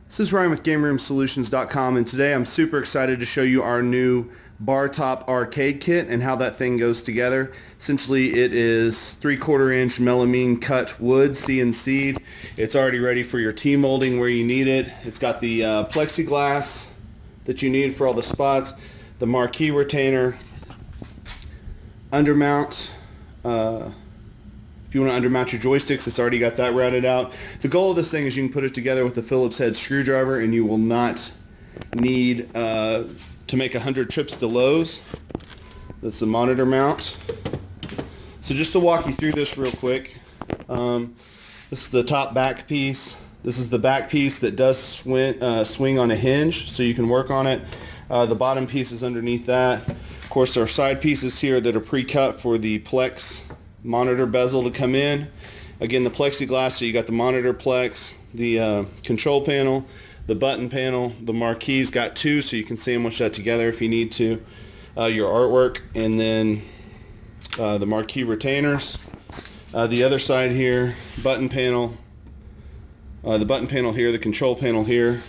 This is Ryan with GameRoomSolutions.com, and today I'm super excited to show you our new Bartop Arcade Kit and how that thing goes together. Essentially, it is 3/4 inch melamine cut wood, CNC'd. It's already ready for your Tmolding where you need it. It's got the plexiglass that you need for all the spots, the marquee retainer, undermount. If you want to undermount your joysticks, it's already got that routed out. The goal of this thing is you can put it together with a Phillips head screwdriver and you will not need to make 100 trips to Lowe's. That's the monitor mount. So just to walk you through this real quick, this is the top back piece. This is the back piece that does swing on a hinge, so you can work on it. The bottom piece is underneath that. Of course, there are side pieces here that are pre-cut for the Plex monitor bezel to come in. Again, the plexiglass, so you got the monitor plex, the control panel, the button panel, the marquees, got two, so you can sandwich that together if you need to, your artwork, and then the marquee retainers. The other side here, button panel, the button panel here, the control panel here,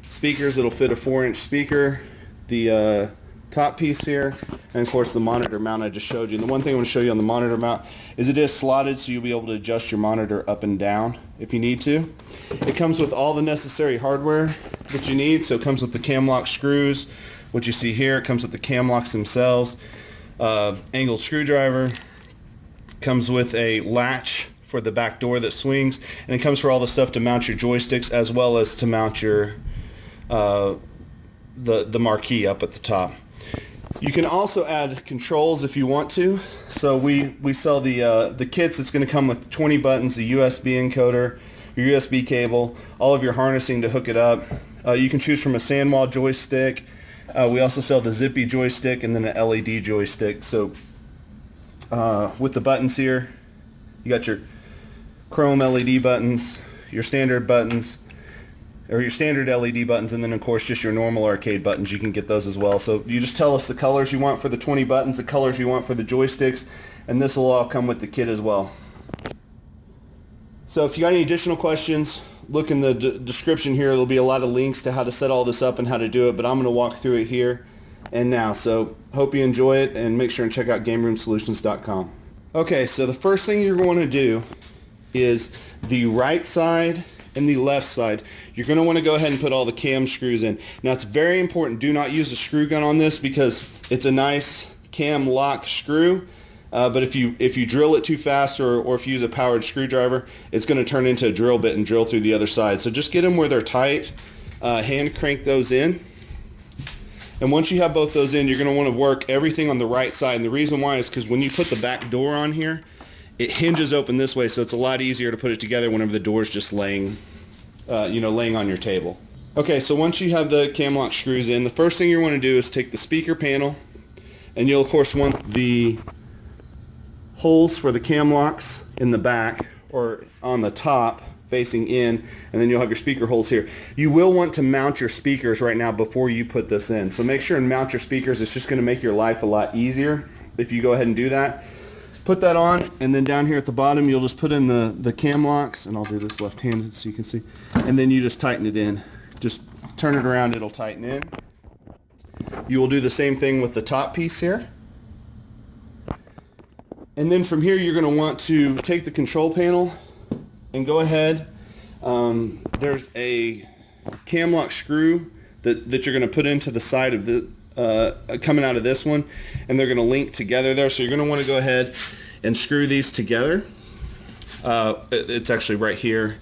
speakers, it'll fit a 4-inch speaker, the top piece here, and of course the monitor mount I just showed you. And the one thing I want to show you on the monitor mount is it is slotted, so you'll be able to adjust your monitor up and down if you need to. It comes with all the necessary hardware that you need. So it comes with the cam lock screws, what you see here. It comes with the cam locks themselves, angled screwdriver, comes with a latch for the back door that swings, and it comes for all the stuff to mount your joysticks as well as to mount your the marquee up at the top. You can also add controls if you want to. So we sell the kits. It's going to come with 20 buttons, a USB encoder, your USB cable, all of your harnessing to hook it up. You can choose from a sandwall joystick. We also sell the zippy joystick and then an LED joystick. So with the buttons here, you got your chrome LED buttons, your standard buttons, or your standard LED buttons, and then of course just your normal arcade buttons. You can get those as well. So you just tell us the colors you want for the 20 buttons, the colors you want for the joysticks, and this will all come with the kit as well. So if you got any additional questions, look in the description here. There'll be a lot of links to how to set all this up and how to do it, but I'm going to walk through it here and now. So hope you enjoy it, and make sure and check out GameRoomSolutions.com. Okay, so the first thing you're going to do is the right side and the left side. You're going to want to go ahead and put all the cam screws in. Now it's very important, do not use a screw gun on this because it's a nice cam lock screw, but if you drill it too fast or if you use a powered screwdriver, it's going to turn into a drill bit and drill through the other side. So just get them where they're tight, hand crank those in, and once you have both those in, you're going to want to work everything on the right side. And the reason why is because when you put the back door on here, it hinges open this way, so it's a lot easier to put it together whenever the door's just laying on your table. Okay, so once you have the cam lock screws in, the first thing you want to do is take the speaker panel, and you'll of course want the holes for the cam locks in the back or on the top facing in, and then you'll have your speaker holes here. You will want to mount your speakers right now before you put this in. So make sure and mount your speakers. It's just going to make your life a lot easier if you go ahead and do that. Put that on, and then down here at the bottom you'll just put in the cam locks, and I'll do this left-handed so you can see, and then you just tighten it in. Just turn it around, it'll tighten in. You will do the same thing with the top piece here. And then from here you're going to want to take the control panel and go ahead. There's a cam lock screw that you're going to put into the side of the coming out of this one, and they're going to link together there. So you're going to want to go ahead and screw these together. It's actually right here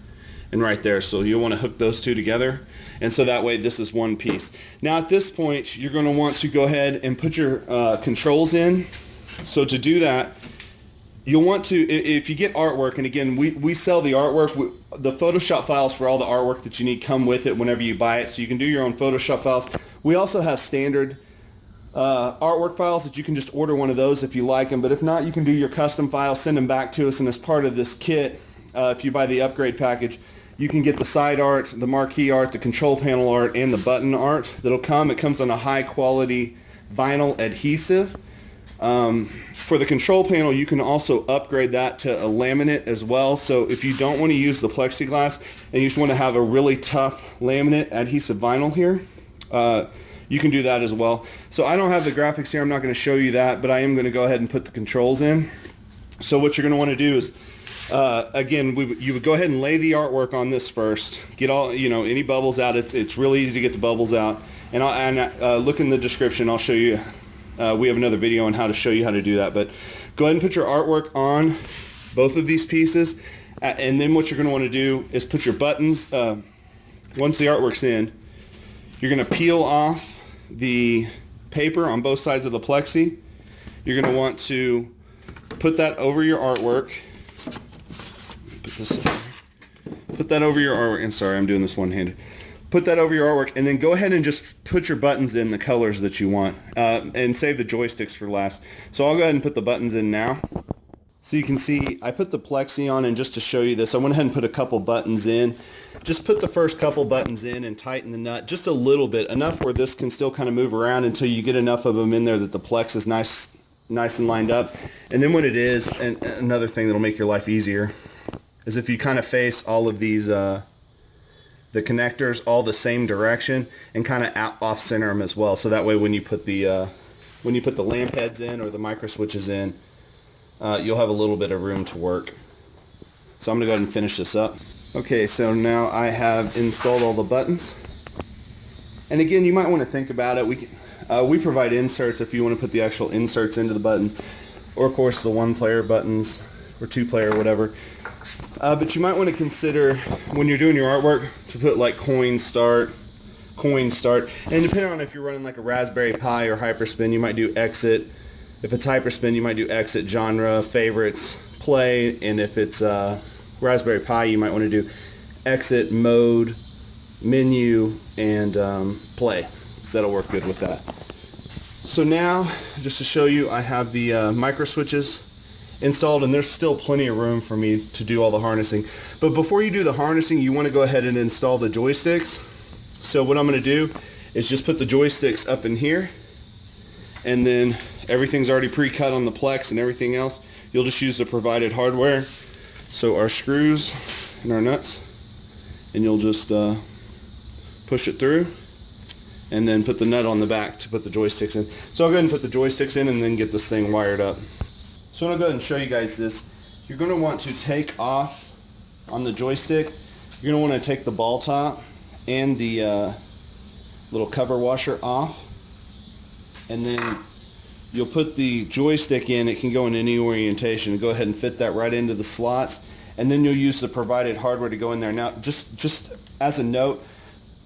and right there, so you'll want to hook those two together, and so that way this is one piece. Now at this point you're going to want to go ahead and put your controls in. So to do that, you'll want to, if you get artwork, and again we sell the artwork, the Photoshop files for all the artwork that you need come with it whenever you buy it, so you can do your own Photoshop files. We also have standard artwork files that you can just order one of those if you like them, but if not, you can do your custom files, send them back to us, and as part of this kit, if you buy the upgrade package, you can get the side art, the marquee art, the control panel art, and the button art that'll come. It comes on a high quality vinyl adhesive. For the control panel, you can also upgrade that to a laminate as well. So if you don't want to use the plexiglass and you just want to have a really tough laminate adhesive vinyl here, you can do that as well. So I don't have the graphics here. I'm not going to show you that, but I am going to go ahead and put the controls in. So what you're going to want to do is, again, you would go ahead and lay the artwork on this first. Get all, any bubbles out. It's really easy to get the bubbles out. And look in the description. I'll show you. We have another video on how to show you how to do that. But go ahead and put your artwork on both of these pieces. And then what you're going to want to do is put your buttons, once the artwork's in, you're going to peel off the paper on both sides of the plexi. You're going to want to put that over your artwork. Put this over. Put that over your artwork. And sorry, I'm doing this one-handed. Put that over your artwork, and then go ahead and just put your buttons in the colors that you want, and save the joysticks for last. So I'll go ahead and put the buttons in now. So you can see I put the plexi on, and just to show you this, I went ahead and put a couple buttons in. Just put the first couple buttons in and tighten the nut just a little bit, enough where this can still kind of move around until you get enough of them in there that the plex is nice and lined up. And then when it is, and another thing that'll make your life easier is if you kind of face all of these the connectors all the same direction and kind of off center them as well. So that way when you put the lamp heads in or the micro switches in, you'll have a little bit of room to work. So I'm going to go ahead and finish this up. Okay, so now I have installed all the buttons. And again, you might want to think about it. We provide inserts if you want to put the actual inserts into the buttons, or of course the one-player buttons or two-player, whatever. But you might want to consider when you're doing your artwork to put like coin start, and depending on if you're running like a Raspberry Pi or Hyperspin, you might do exit. If it's Hyperspin, you might do exit, genre, favorites, play, and if it's Raspberry Pi, you might want to do exit, mode, menu, and play, because that'll work good with that. So now, just to show you, I have the micro switches installed, and there's still plenty of room for me to do all the harnessing. But before you do the harnessing, you want to go ahead and install the joysticks. So what I'm going to do is just put the joysticks up in here, and then everything's already pre-cut on the Plex and everything else. You'll just use the provided hardware. So our screws and our nuts, and you'll just push it through, and then put the nut on the back to put the joysticks in. So I'll go ahead and put the joysticks in and then get this thing wired up. So I'm going to go ahead and show you guys this. You're going to want to take off on the joystick. You're going to want to take the ball top and the little cover washer off, and then you'll put the joystick in. It can go in any orientation. Go ahead and fit that right into the slots, and then you'll use the provided hardware to go in there. Now, just as a note,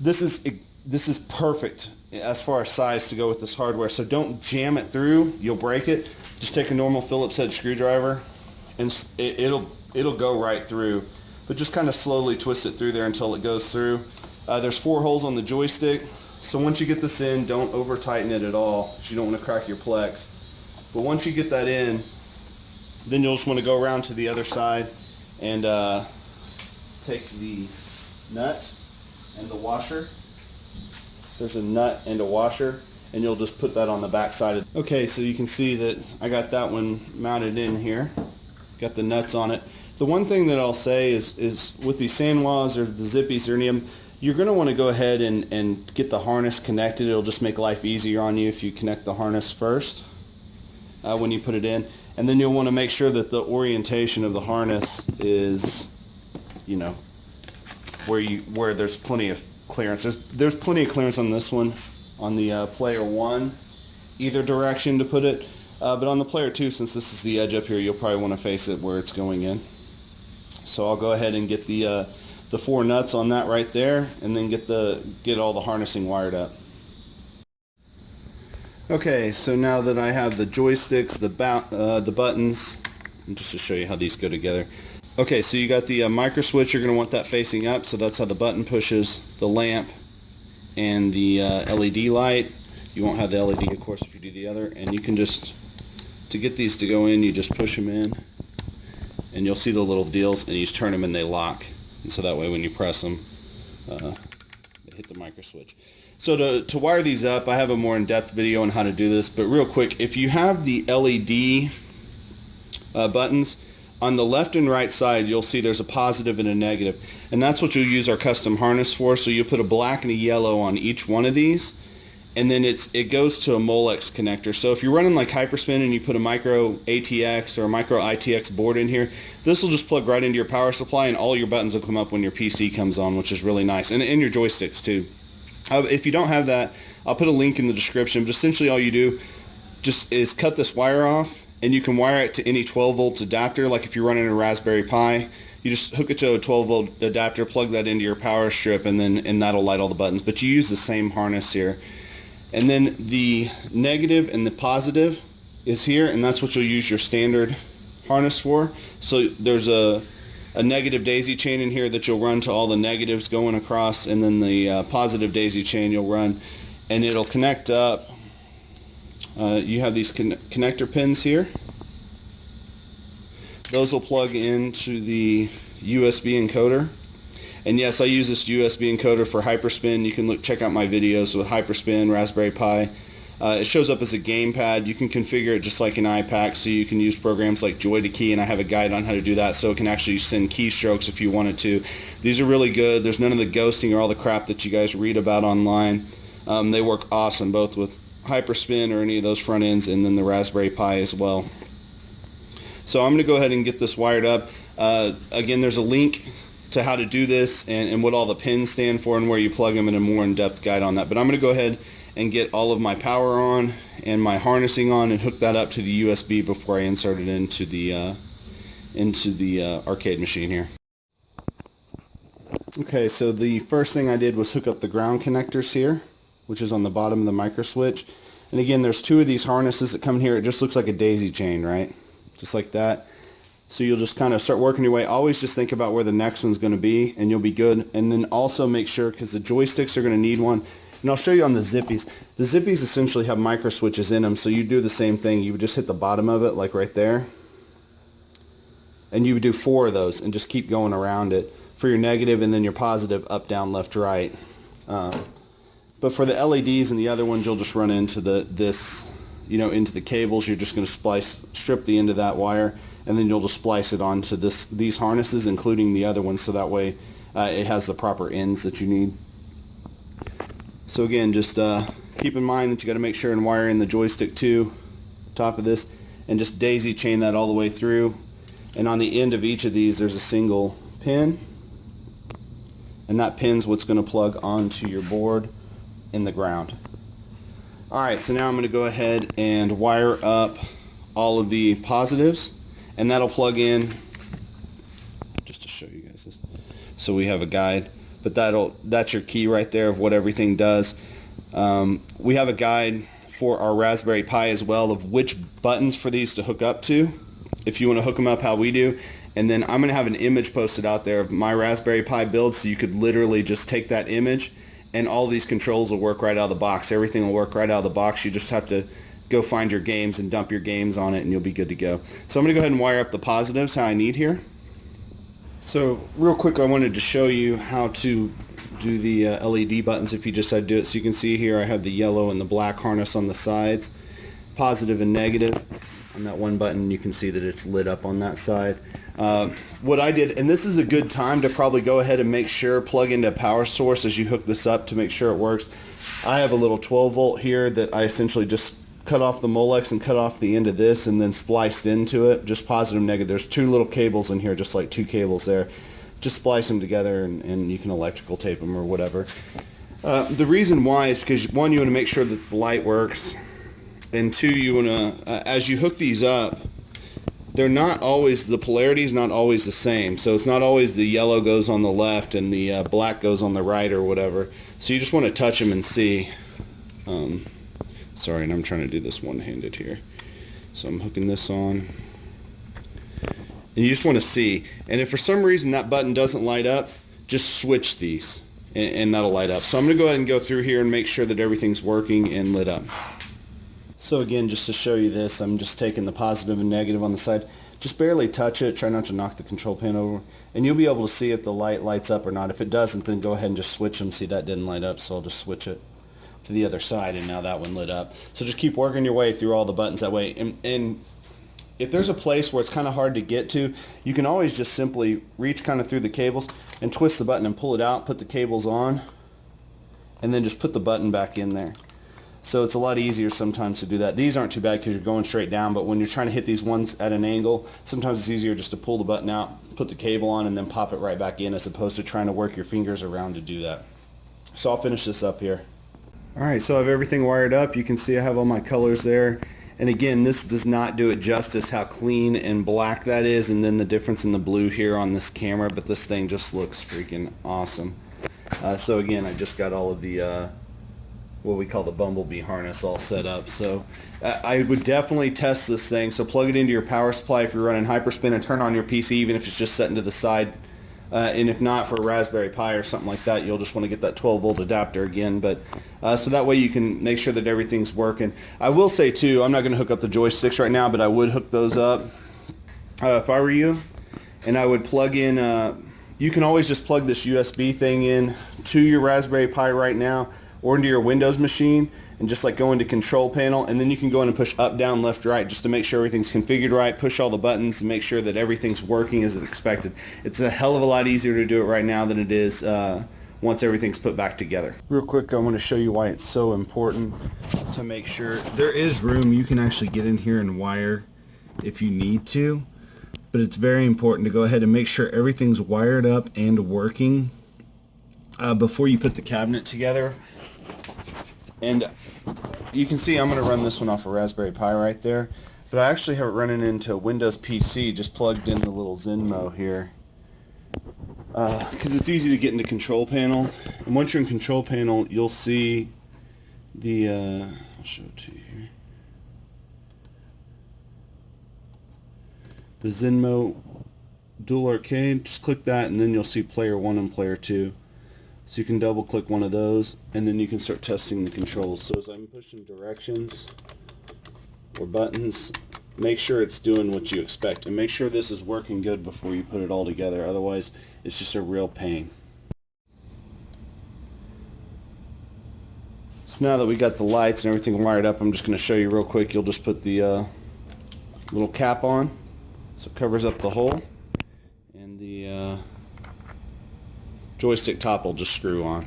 this is perfect as far as size to go with this hardware. So don't jam it through. You'll break it. Just take a normal Phillips head screwdriver, and it'll go right through. But just kind of slowly twist it through there until it goes through. There's 4 holes on the joystick. So once you get this in, don't over tighten it at all, because you don't want to crack your Plex. But once you get that in, then you'll just want to go around to the other side and take the nut and the washer. There's a nut and a washer, and you'll just put that on the back side. Okay, so you can see that I got that one mounted in here. Got the nuts on it. The one thing that I'll say is with these Sanwas or the Zippies or any of them, you're going to want to go ahead and get the harness connected. It'll just make life easier on you if you connect the harness first when you put it in. And then you'll want to make sure that the orientation of the harness is, where there's plenty of clearance. There's plenty of clearance on this one, on the player 1, either direction to put it. But on the player 2, since this is the edge up here, you'll probably want to face it where it's going in. So I'll go ahead and get the 4 nuts on that right there, and then get all the harnessing wired up. Okay, so now that I have the joysticks, the buttons, and just to show you how these go together. Okay, so you got the micro switch. You're going to want that facing up, so that's how the button pushes the lamp and the LED light. You won't have the LED, of course, if you do the other. And you can just, to get these to go in, you just push them in, and you'll see the little deals, and you just turn them and they lock. And so that way when you press them, hit the micro switch. So to wire these up, I have a more in-depth video on how to do this, but real quick, if you have the LED buttons, on the left and right side you'll see there's a positive and a negative, and that's what you'll use our custom harness for. So you'll put a black and a yellow on each one of these, and then it goes to a Molex connector. So if you're running like Hyperspin and you put a micro ATX or a micro ITX board in here, this will just plug right into your power supply, and all your buttons will come up when your PC comes on, which is really nice, and your joysticks too. If you don't have that, I'll put a link in the description, but essentially all you do just is cut this wire off, and you can wire it to any 12 volt adapter. Like if you're running a Raspberry Pi, you just hook it to a 12 volt adapter, plug that into your power strip, and that'll light all the buttons. But you use the same harness here. And then the negative and the positive is here, and that's what you'll use your standard harness for. So there's a negative daisy chain in here that you'll run to all the negatives going across, and then the positive daisy chain you'll run, and it'll connect up. You have these connector pins here. Those will plug into the USB encoder. And yes, I use this USB encoder for Hyperspin. You can check out my videos with Hyperspin, Raspberry Pi. It shows up as a gamepad. You can configure it just like an iPack, so you can use programs like Joy to Key, and I have a guide on how to do that, so it can actually send keystrokes if you wanted to. These are really good. There's none of the ghosting or all the crap that you guys read about online. They work awesome, both with Hyperspin or any of those front ends, and then the Raspberry Pi as well. So I'm going to go ahead and get this wired up. Again, there's a link to how to do this and what all the pins stand for and where you plug them, in a more in-depth guide on that. But I'm going to go ahead and get all of my power on and my harnessing on and hook that up to the USB before I insert it into the arcade machine here. Okay, so the first thing I did was hook up the ground connectors here, which is on the bottom of the micro switch. And again, there's two of these harnesses that come in here. It just looks like a daisy chain, right? Just like that. So you'll just kind of start working your way. Always just think about where the next one's going to be, and you'll be good. And then also make sure, because the joysticks are going to need one, and I'll show you on the Zippies. The Zippies essentially have micro switches in them, so you do the same thing. You would just hit the bottom of it, like right there. And you would do 4 of those and just keep going around it for your negative, and then your positive, up, down, left, right. But for the LEDs and the other ones, you'll just run into into the cables. You're just going to strip the end of that wire, and then you'll just splice it onto these harnesses, including the other ones, so that way it has the proper ends that you need. So again, just keep in mind that you got to make sure and wire in the joystick to top of this, and just daisy chain that all the way through. And on the end of each of these, there's a single pin, and that pin's what's going to plug onto your board in the ground. Alright, so now I'm going to go ahead and wire up all of the positives, and that'll plug in, just to show you guys this. So we have a guide, but that's your key right there of what everything does. We have a guide for our Raspberry Pi as well of which buttons for these to hook up to, if you want to hook them up how we do. And then I'm going to have an image posted out there of my Raspberry Pi build, so you could literally just take that image, and all these controls will work right out of the box. Everything will work right out of the box. You just have to go find your games and dump your games on it, and you'll be good to go. So I'm going to go ahead and wire up the positives how I need here. So real quick, I wanted to show you how to do the LED buttons if you just had to do it. So you can see here I have the yellow and the black harness on the sides, positive and negative. On that one button you can see that it's lit up on that side. What I did, and this is a good time to probably go ahead and make sure, plug into a power source as you hook this up to make sure it works. I have a little 12 volt here that I essentially just cut off the Molex and cut off the end of this and then spliced into it, just positive, negative. There's 2 little cables in here, just like 2 cables there. Just splice them together, and you can electrical tape them or whatever. The reason why is because, 1, you want to make sure that the light works, and 2, you want to, as you hook these up, they're not always, the polarity is not always the same. So it's not always the yellow goes on the left and the black goes on the right or whatever. So you just want to touch them and see. Sorry, and I'm trying to do this one-handed here. So I'm hooking this on. And you just want to see. And if for some reason that button doesn't light up, just switch these and that'll light up. So I'm going to go ahead and go through here and make sure that everything's working and lit up. So again, just to show you this, I'm just taking the positive and negative on the side. Just barely touch it. Try not to knock the control panel over. And you'll be able to see if the light lights up or not. If it doesn't, then go ahead and just switch them. See, that didn't light up, so I'll just switch it to the other side, and now that one lit up. So just keep working your way through all the buttons that way. And if there's a place where it's kind of hard to get to, you can always just simply reach kind of through the cables and twist the button and pull it out, put the cables on, and then just put the button back in there. So it's a lot easier sometimes to do that. These aren't too bad because you're going straight down, but when you're trying to hit these ones at an angle, sometimes it's easier just to pull the button out, put the cable on, and then pop it right back in, as opposed to trying to work your fingers around to do that. So I'll finish this up here. Alright, so I have everything wired up. You can see I have all my colors there. And again, this does not do it justice how clean and black that is, and then the difference in the blue here on this camera, but this thing just looks freaking awesome. So again, I just got all of the what we call the bumblebee harness all set up. So I would definitely test this thing. So plug it into your power supply if you're running Hyperspin, and turn on your PC even if it's just set to the side. And if not, for a Raspberry Pi or something like that, you'll just want to get that 12-volt adapter again. But so that way you can make sure that everything's working. I will say too, I'm not going to hook up the joysticks right now, but I would hook those up if I were you. And I would plug in, you can always just plug this USB thing in to your Raspberry Pi right now, or into your Windows machine, and just like go into control panel, and then you can go in and push up, down, left, right, just to make sure everything's configured right, push all the buttons and make sure that everything's working as expected. It's a hell of a lot easier to do it right now than it is once everything's put back together. Real quick, I want to show you why it's so important to make sure there is room. You can actually get in here and wire if you need to, but it's very important to go ahead and make sure everything's wired up and working before you put the cabinet together. And you can see I'm going to run this one off a Raspberry Pi right there, but I actually have it running into a Windows PC, just plugged in the little Zenmo here, because it's easy to get into control panel. And once you're in control panel, you'll see the I'll show it to you here, the Zenmo Dual Arcade. Just click that, and then you'll see player 1 and player 2. So you can double click one of those, and then you can start testing the controls. So as I'm pushing directions or buttons, make sure it's doing what you expect, and make sure this is working good before you put it all together. Otherwise, it's just a real pain. So now that we got the lights and everything wired up, I'm just going to show you real quick. You'll just put the little cap on, so it covers up the hole, and the joystick top will just screw on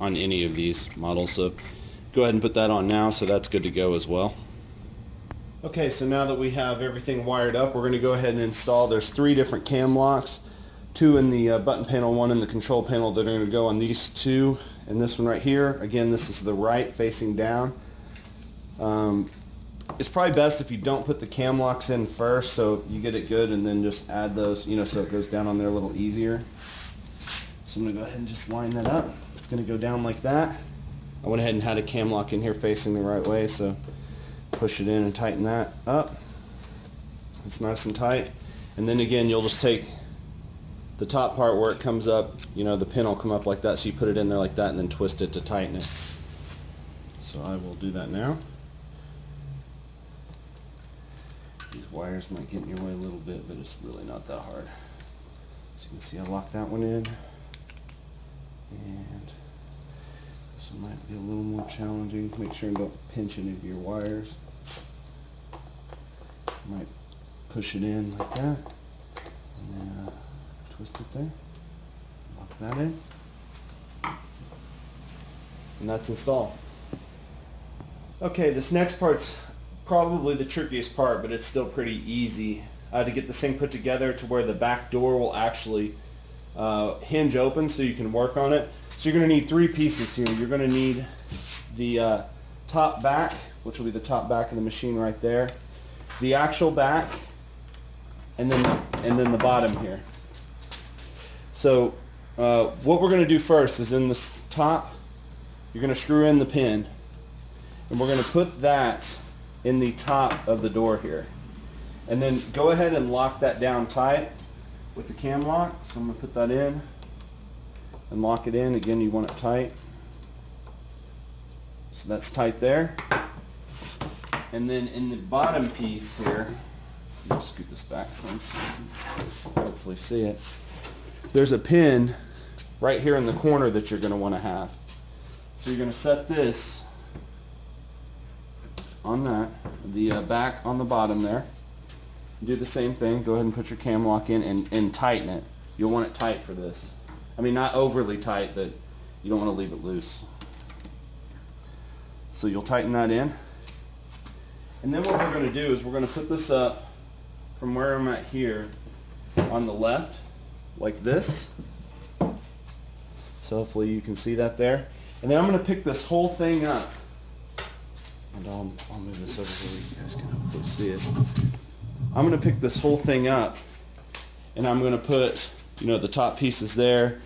any of these models. So go ahead and put that on now, so that's good to go as well. Okay, so now that we have everything wired up, we're going to go ahead and install. There's 3 different cam locks, 2 in the button panel, 1 in the control panel, that are going to go on these 2 and this one right here. Again, this is the right facing down. It's probably best if you don't put the cam locks in first, so you get it good, and then just add those, so it goes down on there a little easier. So I'm going to go ahead and just line that up. It's going to go down like that. I went ahead and had a cam lock in here facing the right way, so push it in and tighten that up. It's nice and tight. And then again, you'll just take the top part where it comes up, the pin will come up like that, so you put it in there like that and then twist it to tighten it. So I will do that now. These wires might get in your way a little bit, but it's really not that hard. So you can see I locked that one in, and this one might be a little more challenging. Make sure you don't pinch any of your wires. You might push it in like that, and then twist it there, lock that in, and that's installed. Okay, this next part's probably the trickiest part, but it's still pretty easy to get this thing put together to where the back door will actually hinge open so you can work on it. So you're going to need 3 pieces here. You're going to need the top back, which will be the top back of the machine right there, the actual back, and then the bottom here. So what we're going to do first is in this top, you're going to screw in the pin, and we're going to put that in the top of the door here, and then go ahead and lock that down tight with the cam lock. So I'm going to put that in and lock it in. Again, you want it tight, so that's tight there. And then in the bottom piece here, I'll scoot this back some so you can hopefully see it. There's a pin right here in the corner that you're going to want to have. So you're going to set this on that, the back on the bottom there. Do the same thing. Go ahead and put your cam lock in and tighten it. You'll want it tight for this. I mean, not overly tight, but you don't want to leave it loose. So you'll tighten that in. And then what we're going to do is we're going to put this up from where I'm at here on the left, like this. So hopefully you can see that there. And then I'm going to pick this whole thing up. And I'll move this over so you guys can hopefully see it. I'm going to pick this whole thing up, and I'm going to put, you know, the top pieces there,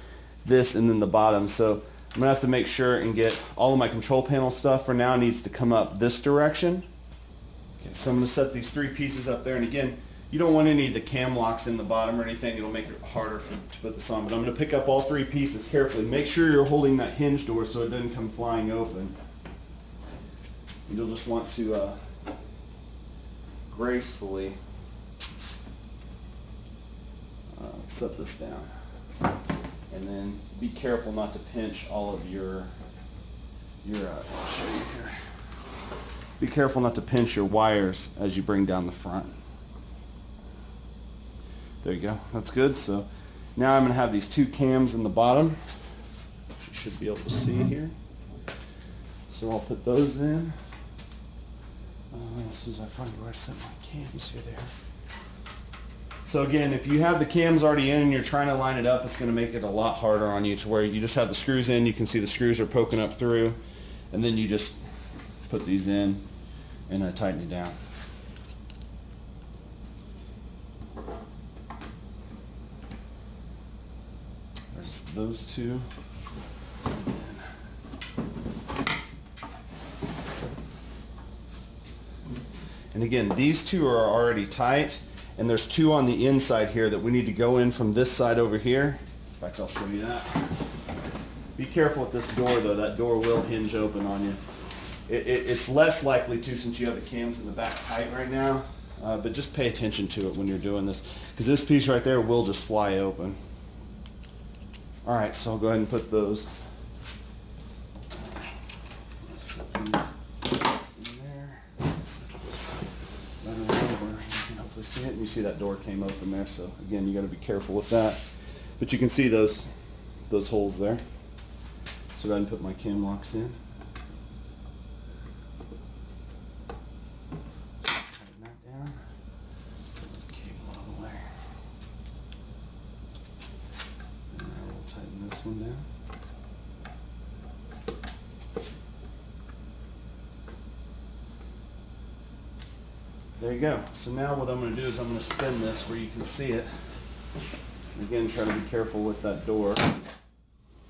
this, and then the bottom. So I'm going to have to make sure and get all of my control panel stuff for now needs to come up this direction. Okay, so I'm going to set these 3 pieces up there, and again, you don't want any of the cam locks in the bottom or anything. It'll make it harder to put this on, but I'm going to pick up all 3 pieces carefully. Make sure you're holding that hinge door so it doesn't come flying open. And you'll just want to gracefully set this down, and then be careful not to pinch all of your I'll show you here. Be careful not to pinch your wires as you bring down the front. There you go. That's good. So now I'm going to have these 2 cams in the bottom. You should be able to see here. So I'll put those in. As soon as I find where I set my cams here, there. So again, if you have the cams already in and you're trying to line it up, it's going to make it a lot harder on you, to where you just have the screws in. You can see the screws are poking up through, and then you just put these in and tighten it down. There's those 2. And again, these 2 are already tight. And there's 2 on the inside here that we need to go in from this side over here. In fact, I'll show you that. Be careful with this door though. That door will hinge open on you. It's less likely to, since you have the cams in the back tight right now. But just pay attention to it when you're doing this, because this piece right there will just fly open. Alright, so I'll go ahead and put those. Set these in there. See it, and you see that door came open there, so again, you got to be careful with that, but you can see those holes there. So go ahead and put my cam locks in. Tighten that down. Cable out of the way. And now we'll tighten this one down. There you go. So now what I'm going to do is I'm going to spin this where you can see it. And again, try to be careful with that door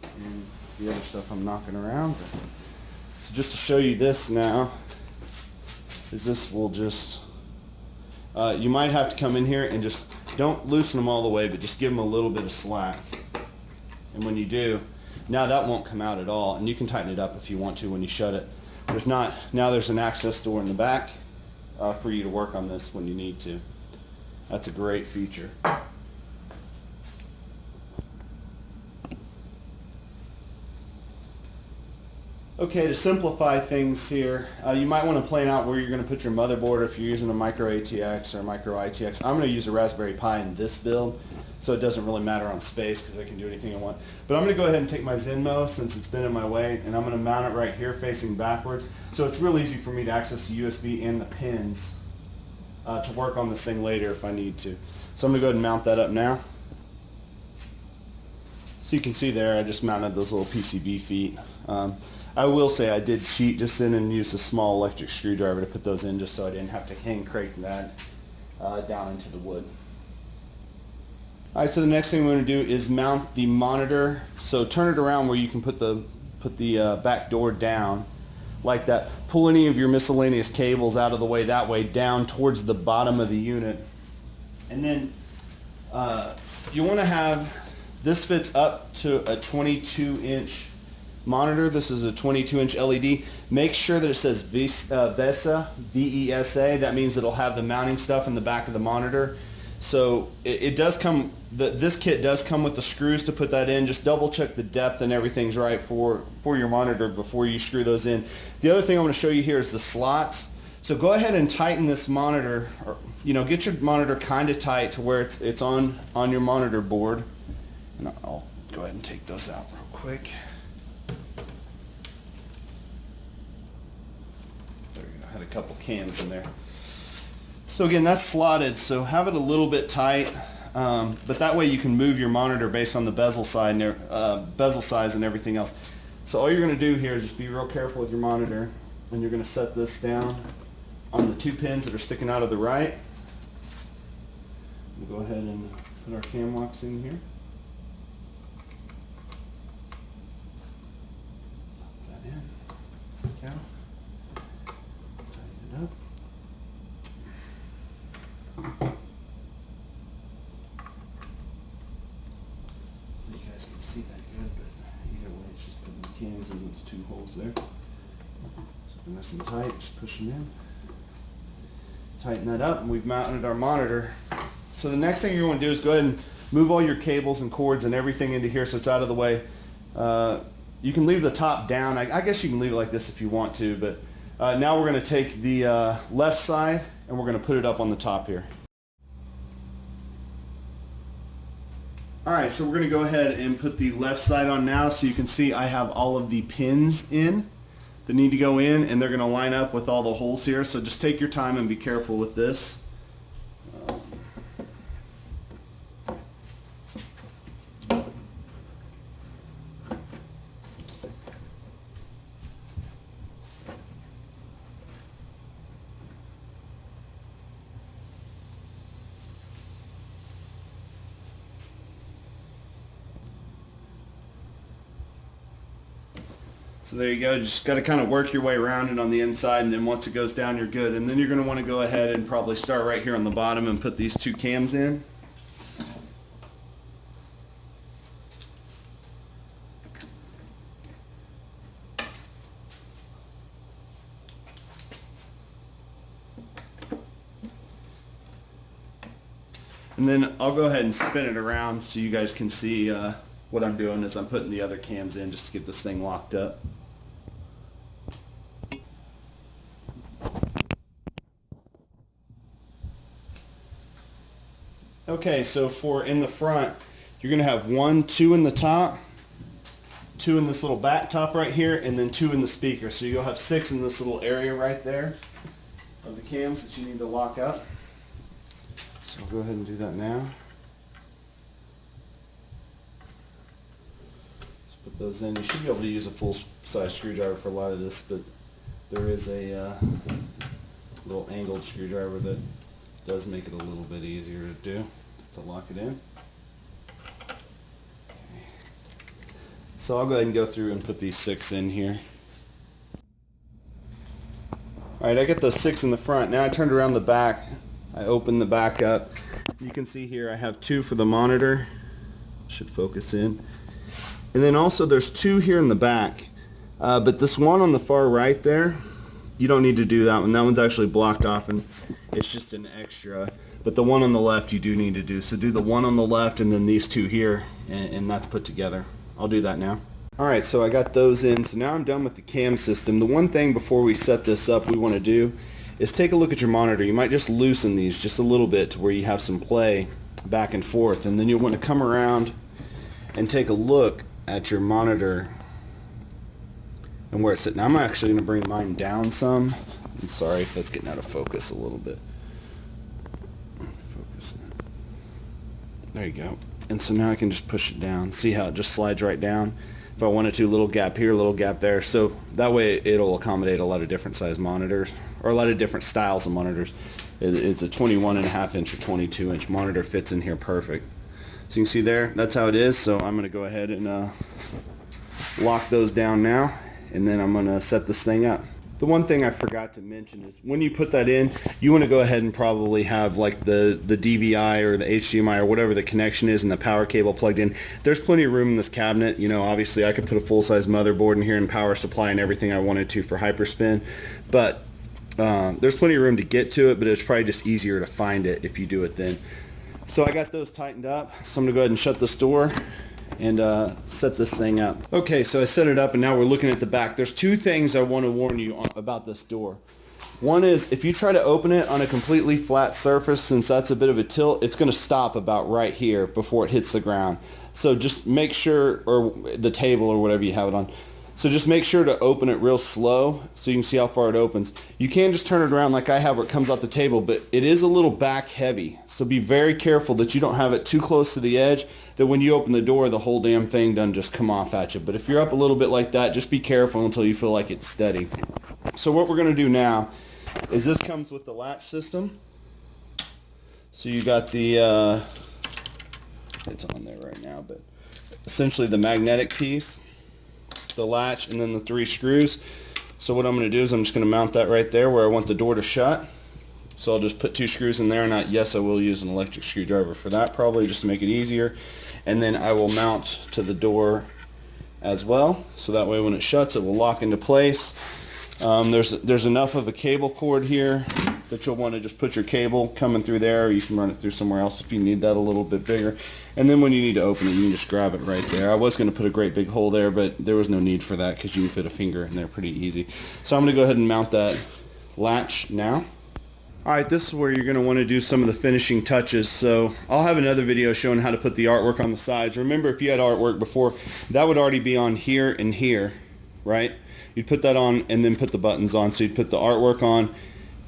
and the other stuff I'm knocking around. So just to show you this now, is this will just, you might have to come in here and just, don't loosen them all the way, but just give them a little bit of slack. And when you do, now that won't come out at all, and you can tighten it up if you want to when you shut it. There's not, now there's an access door in the back. For you to work on this when you need to. That's a great feature. Okay, to simplify things here, you might want to plan out where you're going to put your motherboard if you're using a micro ATX or a micro ITX. I'm going to use a Raspberry Pi in this build, so it doesn't really matter on space because I can do anything I want. But I'm going to go ahead and take my Zenmo, since it's been in my way, and I'm going to mount it right here facing backwards. So it's real easy for me to access the USB and the pins to work on this thing later if I need to. So I'm going to go ahead and mount that up now. So you can see there, I just mounted those little PCB feet. I will say I did cheat just in and use a small electric screwdriver to put those in, just so I didn't have to hand crank that down into the wood. Alright, so the next thing we're going to do is mount the monitor. So turn it around where you can put the back door down like that. Pull any of your miscellaneous cables out of the way that way, down towards the bottom of the unit. And then you want to have, this fits up to a 22-inch monitor. This is a 22-inch LED. Make sure that it says VESA, V-E-S-A. That means it'll have the mounting stuff in the back of the monitor. So it does come, this kit does come with the screws to put that in. Just double check the depth and everything's right for your monitor before you screw those in. The other thing I want to show you here is the slots. So go ahead and tighten this monitor, or get your monitor kind of tight to where it's on your monitor board. And I'll go ahead and take those out real quick. There we go. I had a couple cams in there. So again, that's slotted, so have it a little bit tight, but that way you can move your monitor based on the bezel size and everything else. So all you're going to do here is just be real careful with your monitor, and you're going to set this down on the 2 pins that are sticking out of the right. We'll go ahead and put our cam locks in here. Pop that in. There we go. Tighten it up. You guys can see that good, but either way, it's just putting the cams in those 2 holes there. So nice and tight, just push them in. Tighten that up, and we've mounted our monitor. So the next thing you're going to do is go ahead and move all your cables and cords and everything into here so it's out of the way. You can leave the top down. I guess you can leave it like this if you want to, but now we're going to take the left side and we're going to put it up on the top here. Alright, so we're going to go ahead and put the left side on now. So you can see I have all of the pins in that need to go in, and they're going to line up with all the holes here. So just take your time and be careful with this. So there you go, just got to kind of work your way around it on the inside, and then once it goes down you're good. And then you're going to want to go ahead and probably start right here on the bottom and put these 2 cams in. And then I'll go ahead and spin it around so you guys can see what I'm doing as I'm putting the other cams in just to get this thing locked up. Okay, so for in the front, you're going to have 1, 2 in the top, 2 in this little back top right here, and then 2 in the speaker. So you'll have 6 in this little area right there of the cams that you need to lock up. So I'll go ahead and do that now. Let's put those in. You should be able to use a full-size screwdriver for a lot of this, but there is a little angled screwdriver that does make it a little bit easier to do, to lock it in. Okay. So I'll go ahead and go through and put these 6 in here. Alright, I got those 6 in the front. Now I turned around the back. I opened the back up. You can see here I have 2 for the monitor. Should focus in. And then also there's 2 here in the back. But this one on the far right there, you don't need to do that one. That one's actually blocked off and it's just an extra. But the one on the left you do need to do. So do the one on the left and then these 2 here, and that's put together. I'll do that now. Alright, so I got those in. So now I'm done with the cam system. The one thing before we set this up we want to do is take a look at your monitor. You might just loosen these just a little bit to where you have some play back and forth, and then you'll want to come around and take a look at your monitor and where it's sitting. Now I'm actually going to bring mine down some. I'm sorry if that's getting out of focus a little bit. Focus. There you go. And so now I can just push it down. See how it just slides right down? If I wanted to, a little gap here, a little gap there. So that way it'll accommodate a lot of different size monitors, or a lot of different styles of monitors. It's a 21.5 inch or 22 inch monitor, fits in here perfect. So you can see there, that's how it is. So I'm going to go ahead and lock those down now, and then I'm going to set this thing up. The one thing I forgot to mention is when you put that in, you want to go ahead and probably have like the DVI or the HDMI or whatever the connection is and the power cable plugged in. There's plenty of room in this cabinet. You know, obviously I could put a full-size motherboard in here and power supply and everything I wanted to for hyperspin, but there's plenty of room to get to it, but it's probably just easier to find it if you do it then. So I got those tightened up, so I'm going to go ahead and shut this door and set this thing up. Okay, so I set it up and now we're looking at the back. There's two things I want to warn you about this door. One is if you try to open it on a completely flat surface, since that's a bit of a tilt, it's going to stop about right here before it hits the ground. So just make sure, or the table or whatever you have it on. So just make sure to open it real slow so you can see how far it opens. You can just turn it around like I have where it comes out the table, but it is a little back heavy. So be very careful that you don't have it too close to the edge, that when you open the door, the whole damn thing doesn't just come off at you. But if you're up a little bit like that, just be careful until you feel like it's steady. So what we're going to do now is this comes with the latch system. So you got the, it's on there right now, but essentially the magnetic piece, the latch, and then the 3 screws. So what I'm going to do is I'm just going to mount that right there where I want the door to shut. So I'll just put 2 screws in there, and yes, I will use an electric screwdriver for that probably just to make it easier. And then I will mount to the door as well, so that way when it shuts it will lock into place. There's enough of a cable cord here that you'll want to just put your cable coming through there, or you can run it through somewhere else if you need that a little bit bigger. And then when you need to open it, you can just grab it right there. I was going to put a great big hole there, but there was no need for that because you can fit a finger in there pretty easy. So I'm going to go ahead and mount that latch now. Alright, this is where you're going to want to do some of the finishing touches. So I'll have another video showing how to put the artwork on the sides. Remember, if you had artwork before, that would already be on here and here, right? You'd put that on and then put the buttons on. So you'd put the artwork on,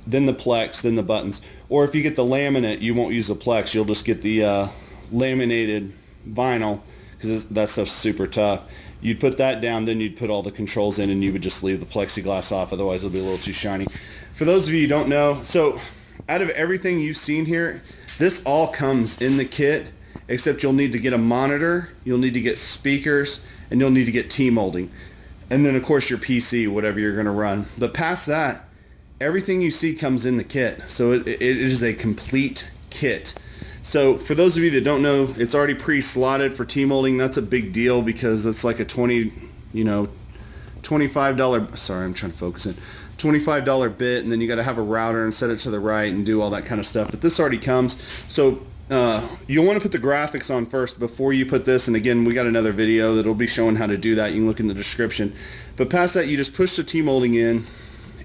then the plex, then the buttons. Or if you get the laminate, you won't use the plex. You'll just get the laminated vinyl, because that stuff's super tough. You'd put that down, then you'd put all the controls in, and you would just leave the plexiglass off, otherwise it'll be a little too shiny. For those of you who don't know, so out of everything you've seen here, this all comes in the kit, except you'll need to get a monitor, you'll need to get speakers, and you'll need to get Tmolding. And then of course your PC, whatever you're going to run. But past that, everything you see comes in the kit. So it is a complete kit. So for those of you that don't know, it's already pre-slotted for Tmolding. That's a big deal because it's like a $25, sorry, I'm trying to focus in. $25 bit, and then you got to have a router and set it to the right and do all that kind of stuff. But this already comes. So you'll want to put the graphics on first before you put this. And again, we got another video that'll be showing how to do that. You can look in the description. But past that, you just push the Tmolding in,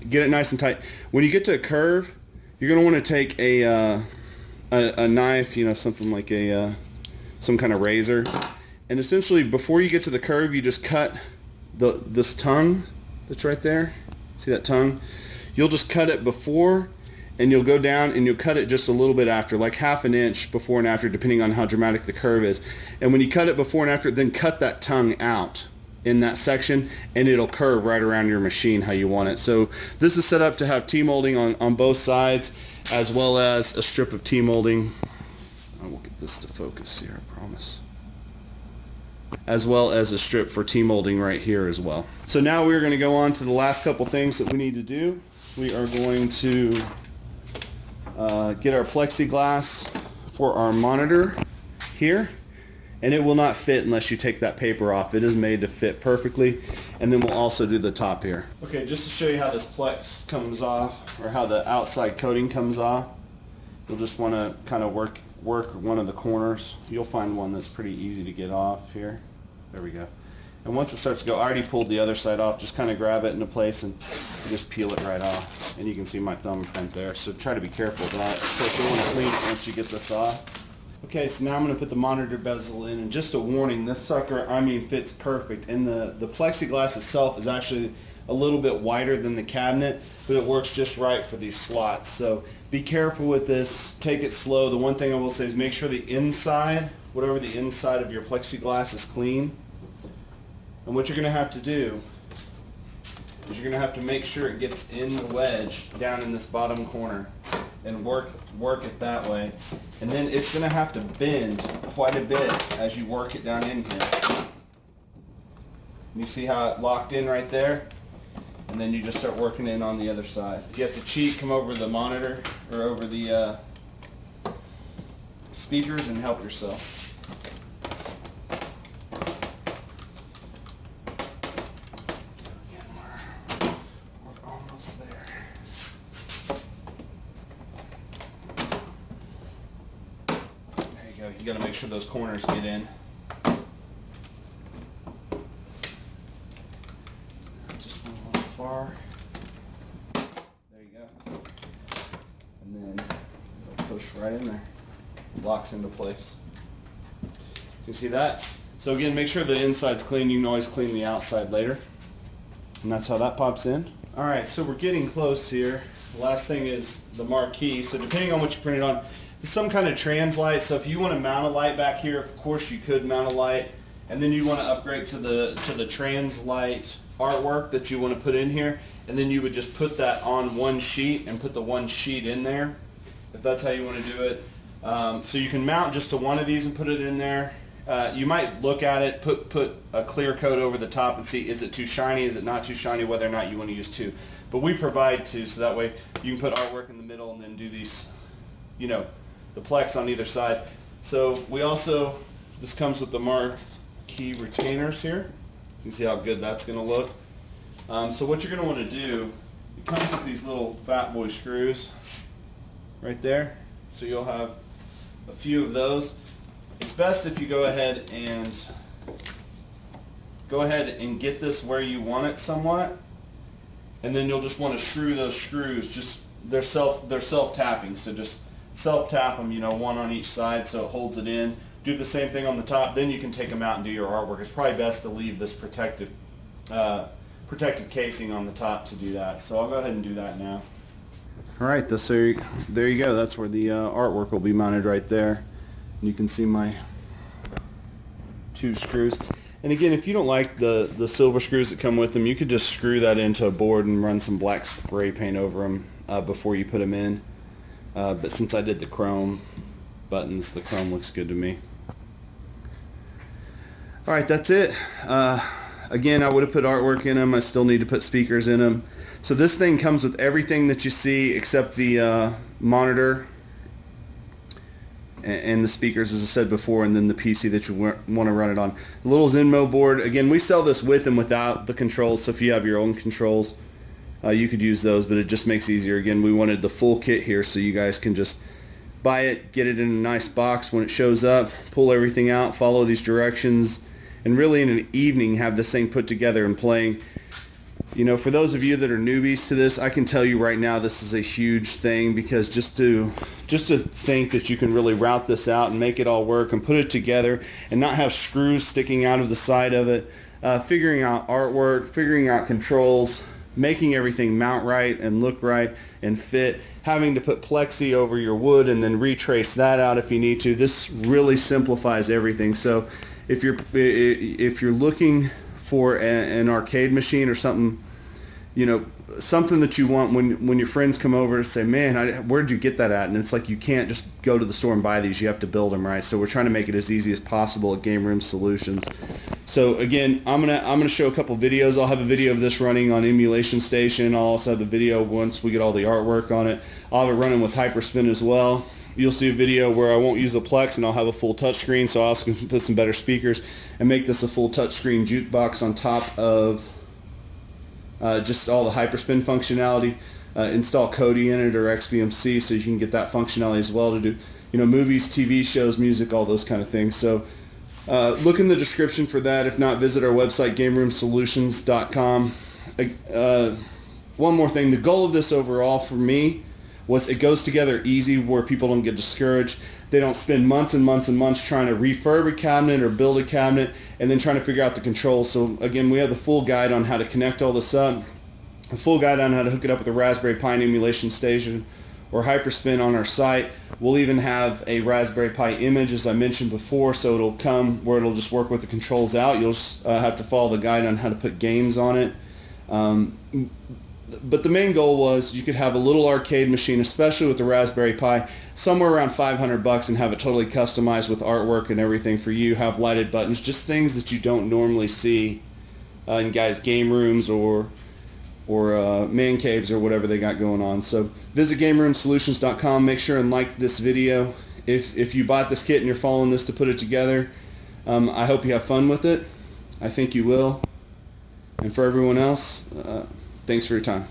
get it nice and tight. When you get to a curve, you're going to want to take a knife, you know, something like some kind of razor, and essentially before you get to the curve, you just cut this tongue that's right there. See that tongue? You'll just cut it before, and you'll go down and you'll cut it just a little bit after, like ½ an inch before and after, depending on how dramatic the curve is. And when you cut it before and after, then cut that tongue out in that section, and it'll curve right around your machine how you want it. So this is set up to have Tmolding on both sides, as well as a strip of Tmolding. I will get this to focus here, I promise. As well as a strip for Tmolding right here as well. So now we're going to go on to the last couple things that we need to do. We are going to get our plexiglass for our monitor here, and it will not fit unless you take that paper off. It is made to fit perfectly. And then we'll also do the top here. Okay, just to show you how this plex comes off, or how the outside coating comes off, you'll just want to kind of work one of the corners. You'll find one that's pretty easy to get off here. There we go. And once it starts to go, I already pulled the other side off, just kind of grab it into place and just peel it right off. And you can see my thumbprint there, so try to be careful of that. Of course, you'll want to clean it once you get this off. Okay, so now I'm going to put the monitor bezel in, and just a warning, this sucker, I mean, fits perfect. And the plexiglass itself is actually a little bit wider than the cabinet, but it works just right for these slots. So be careful with this, take it slow. The one thing I will say is make sure the inside, whatever the inside of your plexiglass is clean. And what you're going to have to do is you're going to have to make sure it gets in the wedge down in this bottom corner, and work it that way. And then it's going to have to bend quite a bit as you work it down in here. You see how it locked in right there? and then you just start working in on the other side. If you have to cheat, come over the monitor or over the speakers and help yourself. We're almost there. There you go. You got to make sure those corners get in. Just a little far. There you go. And then push right in there. Locks into place. Do you see that? So again, make sure the inside's clean. You can always clean the outside later. And that's how that pops in. Alright, so we're getting close here. The last thing is the marquee. So depending on what you printed on, there's some kind of trans light. So if you want to mount a light back here, of course you could mount a light. And then you want to upgrade to the trans light artwork that you want to put in here. And then you would just put that on one sheet and put the one sheet in there, if that's how you want to do it. So you can mount just to one of these and put it in there. You might look at it, put a clear coat over the top and see, is it too shiny, is it not too shiny, whether or not you want to use two. But we provide two, so that way you can put artwork in the middle and then do these, you know, the plex on either side. So we also, this comes with the marquee retainers here. You can see how good that's going to look. So what you're going to want to do, it comes with these little fat boy screws right there. So you'll have a few of those. It's best if you go ahead and get this where you want it somewhat, and then you'll just want to screw those screws. Just they're self-tapping, so just self-tap them, you know, one on each side so it holds it in. Do the same thing on the top, then you can take them out and do your artwork. It's probably best to leave this protective casing on the top to do that. So I'll go ahead and do that now. Alright, so there you go. That's where the artwork will be mounted right there. You can see my two screws. And again, if you don't like the silver screws that come with them, you could just screw that into a board and run some black spray paint over them before you put them in. But since I did the chrome buttons, the chrome looks good to me. Alright, that's it. Again, I would have put artwork in them. I still need to put speakers in them. So this thing comes with everything that you see except the monitor and the speakers, as I said before, and then the PC that you want to run it on. The little Zenmo board, again, we sell this with and without the controls, so if you have your own controls, you could use those, but it just makes it easier. Again, we wanted the full kit here so you guys can just buy it, get it in a nice box when it shows up, pull everything out, follow these directions, and really in an evening have this thing put together and playing. You know, for those of you that are newbies to this, I can tell you right now this is a huge thing, because just to think that you can really route this out and make it all work and put it together and not have screws sticking out of the side of it, figuring out artwork, figuring out controls, making everything mount right and look right and fit, having to put plexi over your wood and then retrace that out if you need to. This really simplifies everything. So if you're looking for an arcade machine or something, you know, something that you want when your friends come over to say, man, where'd you get that at? And it's like, you can't just go to the store and buy these. You have to build them, right? So we're trying to make it as easy as possible at Game Room Solutions. So again, I'm gonna show a couple videos. I'll have a video of this running on Emulation Station. I'll also have the video once we get all the artwork on it. I'll have it running with Hyperspin as well. You'll see a video where I won't use a Plex and I'll have a full touchscreen, so I'll also put some better speakers and make this a full touchscreen jukebox on top of just all the Hyperspin functionality. Install Kodi in it or XVMC so you can get that functionality as well to do, you know, movies, TV shows, music, all those kind of things. So look in the description for that. If not, visit our website, GameRoomSolutions.com. One more thing, the goal of this overall for me was it goes together easy where people don't get discouraged. They don't spend months and months and months trying to refurb a cabinet or build a cabinet and then trying to figure out the controls. So again, we have the full guide on how to connect all this up, the full guide on how to hook it up with a Raspberry Pi Emulation Station or Hyperspin on our site. We'll even have a Raspberry Pi image, as I mentioned before, so it'll come where it'll just work with the controls out. You'll just have to follow the guide on how to put games on it. But the main goal was you could have a little arcade machine, especially with the Raspberry Pi, somewhere around $500 and have it totally customized with artwork and everything for you, have lighted buttons, just things that you don't normally see in guys' game rooms or or man caves or whatever they got going on. So visit GameRoomSolutions.com. Make sure and like this video. If you bought this kit and you're following this to put it together, I hope you have fun with it. I think you will. And for everyone else, thanks for your time.